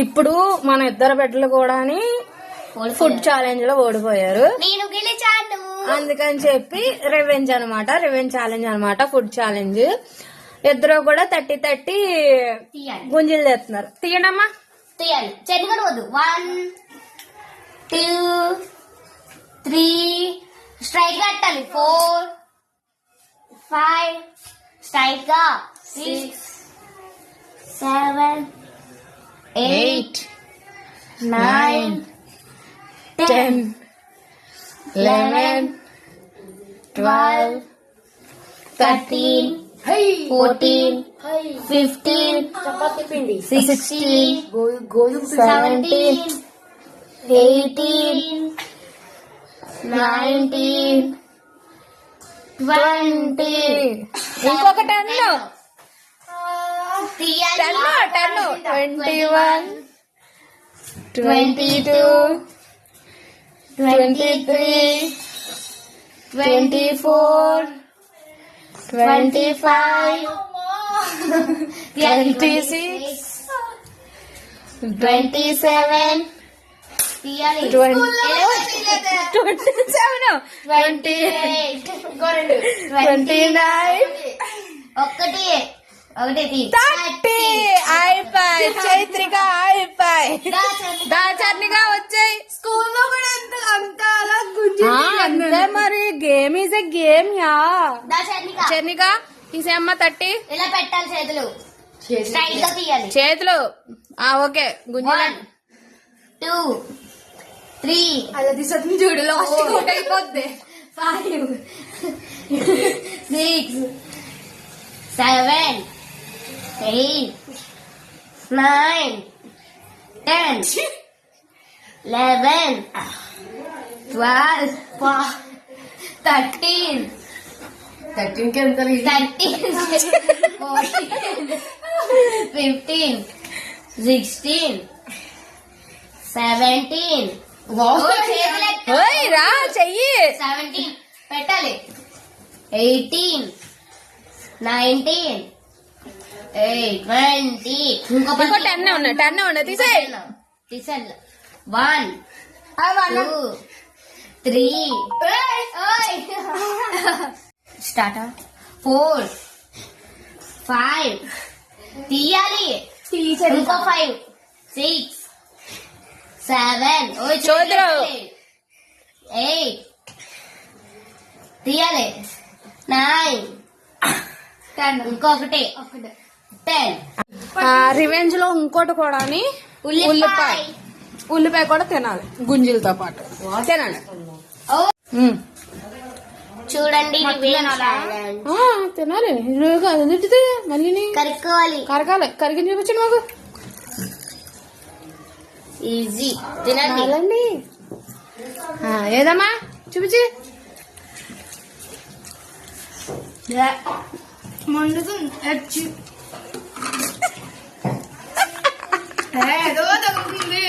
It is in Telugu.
ఇప్పుడు మన ఇద్దరు బిడ్డలు కూడా ఫుడ్ ఛాలెంజ్ లో ఓడిపోయారు. నేను గెలిచాను. అందుకని చెప్పి రివెంజ్ ఛాలెంజ్ అనమాట. Food challenge. ఇద్దరు కూడా 30 గుంజీలు తెస్తున్నారు. తీయడమ్మా, తీయాలి. చెట్టుగా వద్దు. 1 2 3 స్ట్రైక్ కట్టాలి. 4 5 స్ట్రైక్ గా 6 7 8 9 10 11 12 13 14 15 16 17 18 19 20 ఇంకొక 10 21 22 23 24 25 26 27 28 29 30 అయిపోయి. చైత్రిక అయిపోయి. దాచర్నిగా వచ్చాయి. స్కూల్లో కూడా అంతే మరి. Game is a game. యా చర్నిక తీసేయమ్మ. 30 ఇలా పెట్టాలి. చేతులు ఓకే. గుంజల 2 3 అలా తీసొద్దు చూడు. లాస్ట్ అయిపోద్ది. 5 6 7 8 9 10 11 12 13 కి ఎంత 15 16 17 రా చెయ్యి. 17 పెట్టాలి. 18 19 20 ఇంకో 10 ఉన్నాయి. తీసేయి. 1 2 3 స్టార్ట్. 4 5 తీయాలి. ఇంకో 5 6 7 చూద్దరు. 8 తీయాలి. 9 ఇంకొకటి 10. రివెంజ్ లో ఇంకోటి కూడా ఉల్లిపాయ కూడా తినాలి గుంజీలతో పాటు. తినాలి. చూడండి తినాలి. మళ్ళీ కరకాలి. కరిగి చూపించండి మాకు. ఈజీ. తినండి. ఏదమ్మా చూపించి. ఏదో తగ్గుతుంది.